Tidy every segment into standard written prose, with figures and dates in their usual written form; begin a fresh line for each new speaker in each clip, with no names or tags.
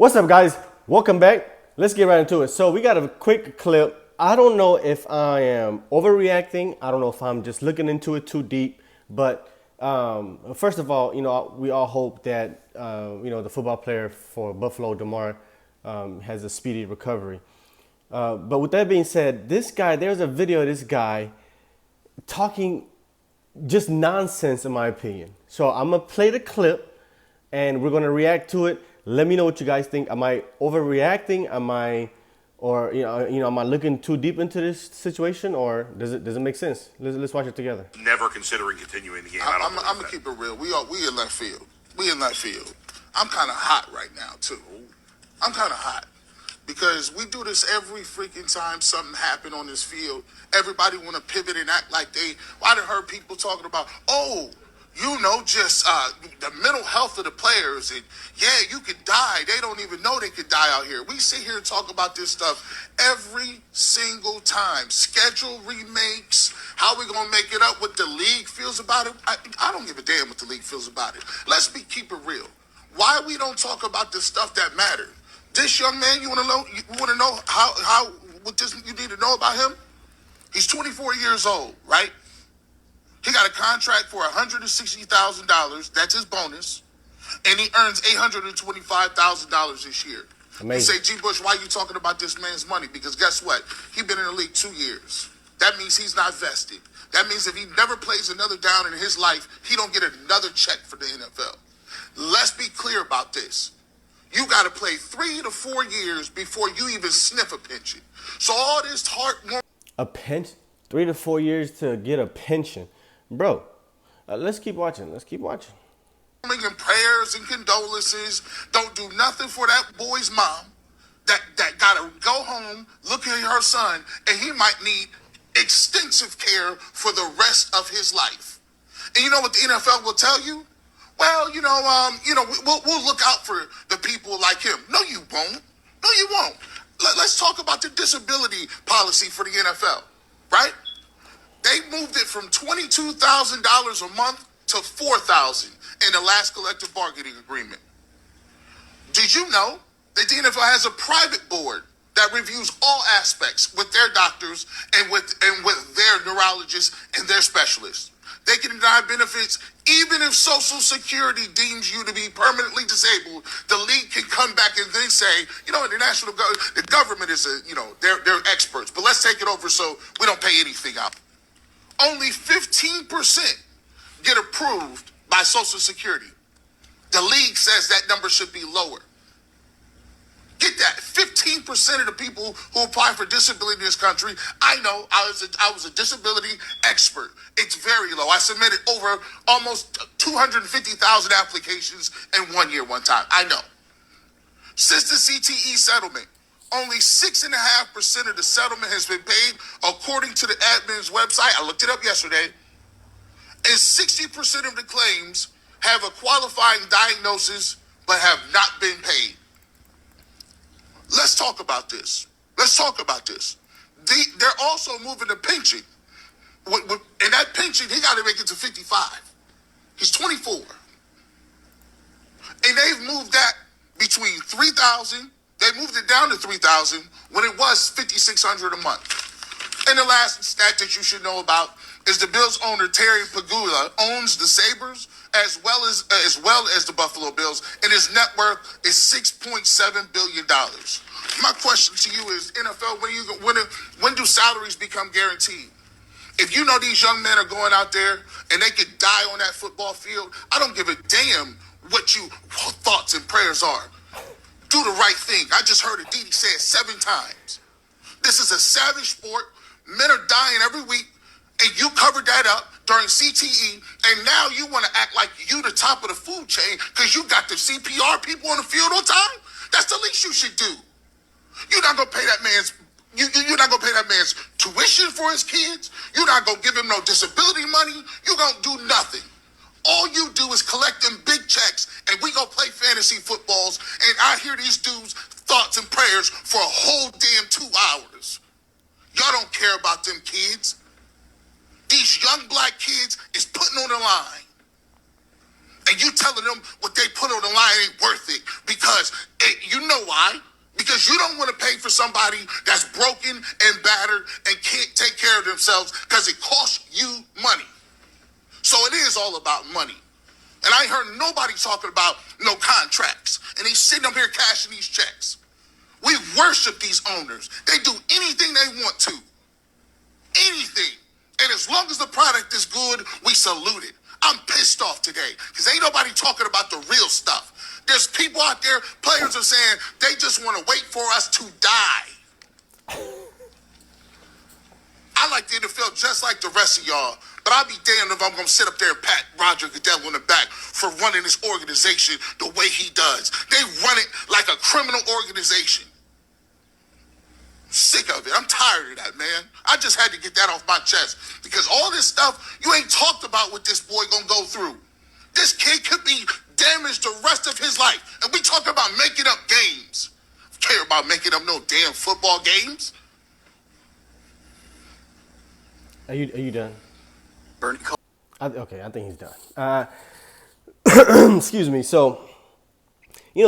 What's up, guys? Welcome back. Let's get right into it. So we got a quick clip. I don't know if I am overreacting. I don't know if I'm just looking into it too deep. But first of all, we all hope that the football player for Buffalo, DeMar, has a speedy recovery. But with that being said, there's a video of this guy talking just nonsense, in my opinion. So I'm gonna play the clip, and we're gonna react to it. Let me know what you guys think. Am I overreacting? Am I looking too deep into this situation, or does it make sense? Let's watch it together.
Never considering continuing the game.
I'm gonna keep it real. We in left field. I'm kind of hot right now too. I'm kind of hot because we do this every freaking time something happened on this field. Everybody want to pivot and act like they. I done heard people talking about, just the mental health of the players, and you could die. They don't even know they could die out here. We sit here and talk about this stuff every single time. Schedule remakes, how we gonna make it up, what the league feels about it. I don't give a damn what the league feels about it. Keep it real. Why we don't talk about the stuff that matters? This young man, you wanna know how what this you need to know about him? He's 24 years old, right? He got a contract for $160,000. That's his bonus. And he earns $825,000 this year.
Amazing.
You say, G. Bush, why are you talking about this man's money? Because guess what? He's been in the league 2 years. That means he's not vested. That means if he never plays another down in his life, he don't get another check for the NFL. Let's be clear about this. You got to play 3 to 4 years before you even sniff a pension. So all this
a pension? 3 to 4 years to get a pension. Bro, let's keep watching.
And prayers and condolences don't do nothing for that boy's mom that gotta go home, look at her son, and he might need extensive care for the rest of his life. And you know what the NFL will tell you? Well, we'll look out for the people like him. No, you won't. Let's talk about the disability policy for the NFL, right? They moved it from $22,000 a month to $4,000 in the last collective bargaining agreement. Did you know that the NFL has a private board that reviews all aspects with their doctors and with their neurologists and their specialists? They can deny benefits even if Social Security deems you to be permanently disabled. The league can come back and then say, the government is they're experts, but let's take it over so we don't pay anything out. Only 15% get approved by Social Security. The league says that number should be lower. Get that. 15% of the people who apply for disability in this country, I know, I was a disability expert. It's very low. I submitted over almost 250,000 applications in 1 year, one time. I know. Since the CTE settlement, only 6.5% of the settlement has been paid, according to the admin's website. I looked it up yesterday. And 60% of the claims have a qualifying diagnosis but have not been paid. Let's talk about this. They're also moving the pension. And that pension, he got to make it to 55. He's 24. And they've moved that between 3,000. They moved it down to 3,000 when it was 5,600 a month. And the last stat that you should know about is the Bills owner Terry Pagula owns the Sabres as well as the Buffalo Bills, and his net worth is $6.7 billion. My question to you is, NFL, when do salaries become guaranteed? If you know these young men are going out there and they could die on that football field, I don't give a damn what your thoughts and prayers are. Do the right thing. I just heard Aditi say it 7 times. This is a savage sport. Men are dying every week, and you covered that up during CTE, and now you want to act like you the top of the food chain because you got the CPR people on the field on time? That's the least you should do. You're not gonna pay that man's. You're not gonna pay that man's tuition for his kids. You're not gonna give him no disability money. You gonna do nothing. All you do is collect them big checks, and we go play fantasy footballs, and I hear these dudes' thoughts and prayers for a whole damn 2 hours. Y'all don't care about them kids. These young black kids is putting on the line. And you telling them what they put on the line ain't worth it because you know Why? Because you don't want to pay for somebody that's broken and battered and can't take care of themselves because it costs you money. So it is all about money. And I ain't heard nobody talking about no contracts. And he's sitting up here cashing these checks. We worship these owners. They do anything they want to. Anything. And as long as the product is good, we salute it. I'm pissed off today because ain't nobody talking about the real stuff. There's people out there, players are saying they just want to wait for us to die. I like the NFL just like the rest of y'all, but I'll be damned if I'm going to sit up there and pat Roger Goodell on the back for running this organization the way he does. They run it like a criminal organization. Sick of it. I'm tired of that, man. I just had to get that off my chest because all this stuff, you ain't talked about what this boy gonna go through. This kid could be damaged the rest of his life. And we talk about making up games. Care about making up no damn football games.
Are you done?
Bernie.
Okay, I think he's done. Excuse me. So,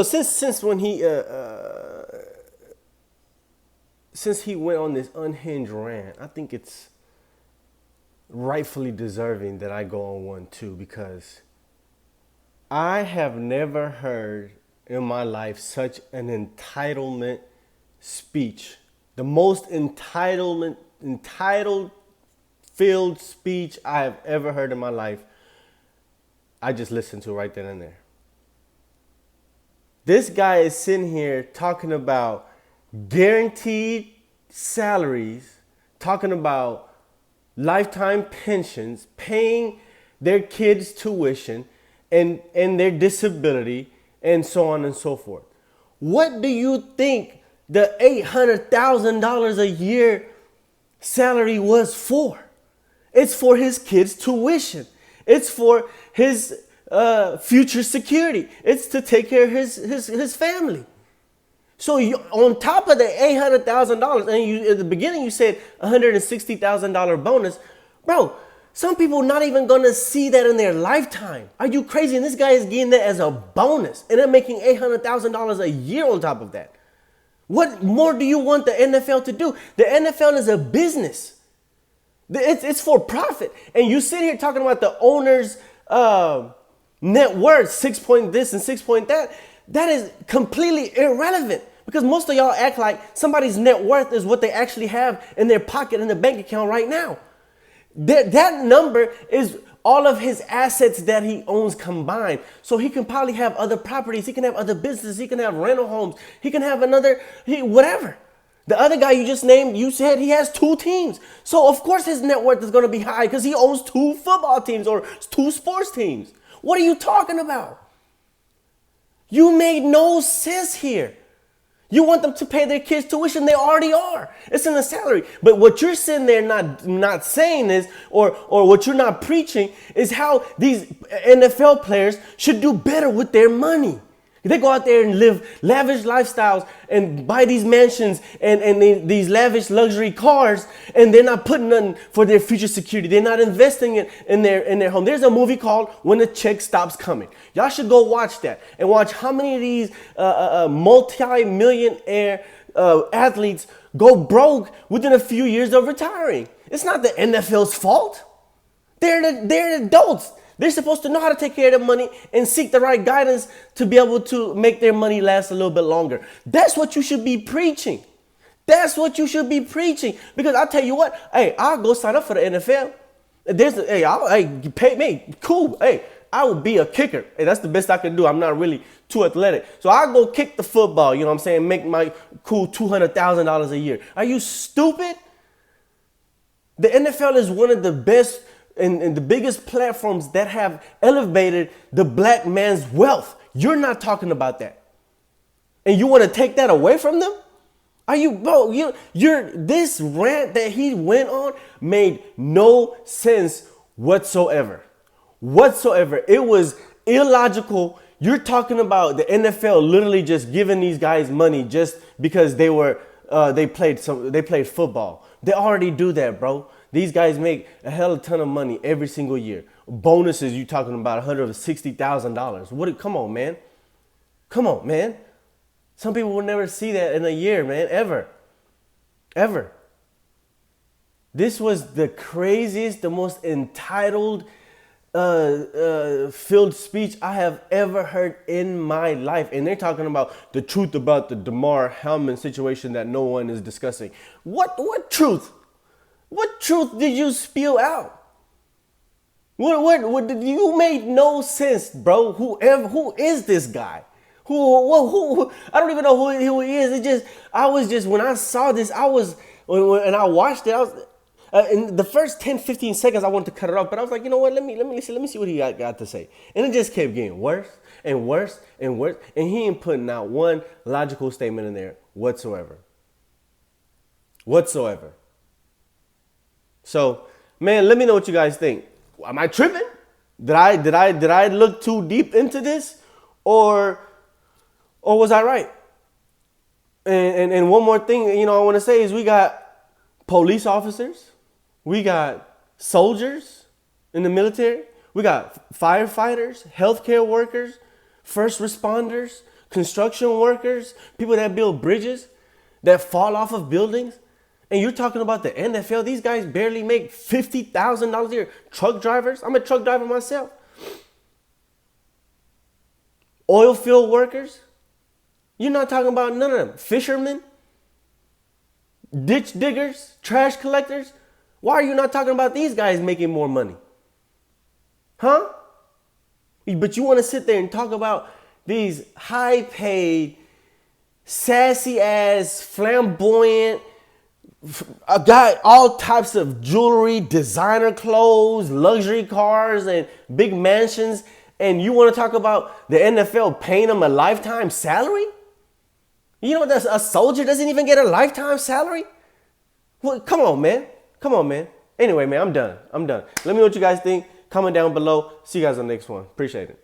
since when since he went on this unhinged rant, I think it's rightfully deserving that I go on one too, because I have never heard in my life such an entitlement speech. The most entitled filled speech I have ever heard in my life. I just listened to right then and there. This guy is sitting here talking about guaranteed salaries, talking about lifetime pensions, paying their kids' tuition and their disability, and so on and so forth. What do you think the $800,000 a year salary was for? It's for his kids' tuition. It's for his future security. It's to take care of his family. So on top of the $800,000, and you at the beginning you said $160,000 bonus, bro. Some people not even gonna see that in their lifetime. Are you crazy? And this guy is getting that as a bonus, and they're making $800,000 a year on top of that. What more do you want the NFL to do? The NFL is a business. It's for profit, and you sit here talking about the owner's net worth, 6 point this and 6 point that. That is completely irrelevant because most of y'all act like somebody's net worth is what they actually have in their pocket in their bank account right now. That number is all of his assets that he owns combined. So he can probably have other properties. He can have other businesses. He can have rental homes. He can have whatever. The other guy you just named, you said he has 2 teams. So of course his net worth is going to be high because he owns 2 football teams or 2 sports teams. What are you talking about? You made no sense here. You want them to pay their kids' tuition. They already are. It's in the salary. But what you're sitting there not saying is, or what you're not preaching is how these NFL players should do better with their money. They go out there and live lavish lifestyles and buy these mansions and these lavish luxury cars, and they're not putting nothing for their future security. They're not investing it in their home. There's a movie called When the Check Stops Coming. Y'all should go watch that and watch how many of these multi-millionaire athletes go broke within a few years of retiring. It's not the NFL's fault. They're adults. They're supposed to know how to take care of their money and seek the right guidance to be able to make their money last a little bit longer. That's what you should be preaching. That's what you should be preaching. Because I'll tell you what, hey, I'll go sign up for the NFL. You pay me, cool. Hey, I will be a kicker. Hey, that's the best I can do. I'm not really too athletic. So I'll go kick the football, you know what I'm saying, make my cool $200,000 a year. Are you stupid? The NFL is one of the best and the biggest platforms that have elevated the black man's wealth. You're not talking about that. And you want to take that away from them? Are you, bro, this rant that he went on made no sense whatsoever. It was illogical. You're talking about the NFL literally just giving these guys money just because they played football. They already do that, bro. These guys make a hell of a ton of money every single year. Bonuses, you talking about $160,000. Come on, man. Some people will never see that in a year, man, ever. Ever. This was the craziest, the most entitled filled speech I have ever heard in my life. And they're talking about the truth about the Damar Hamlin situation that no one is discussing. What truth? What truth did you spew out? What you made no sense, bro. Who is this guy? Who I don't even know who he is. When I saw this, and I watched it, in the first 10, 15 seconds, I wanted to cut it off, but I was like, you know what? Let me see what he got to say. And it just kept getting worse and worse and worse. And he ain't putting out one logical statement in there whatsoever. So, man, let me know what you guys think. Am I tripping? Did I look too deep into this, or was I right? And one more thing, I want to say is we got police officers, we got soldiers in the military, we got firefighters, healthcare workers, first responders, construction workers, people that build bridges, that fall off of buildings. And you're talking about the NFL. These guys barely make $50,000 a year. Truck drivers. I'm a truck driver myself. Oil field workers. You're not talking about none of them. Fishermen. Ditch diggers. Trash collectors. Why are you not talking about these guys making more money? Huh? But you want to sit there and talk about these high-paid, sassy-ass, flamboyant, got all types of jewelry, designer clothes, luxury cars, and big mansions, and you want to talk about the NFL paying them a lifetime salary? You know that a soldier doesn't even get a lifetime salary? Well, come on, man. Anyway, man, I'm done. Let me know what you guys think. Comment down below. See you guys on the next one. Appreciate it.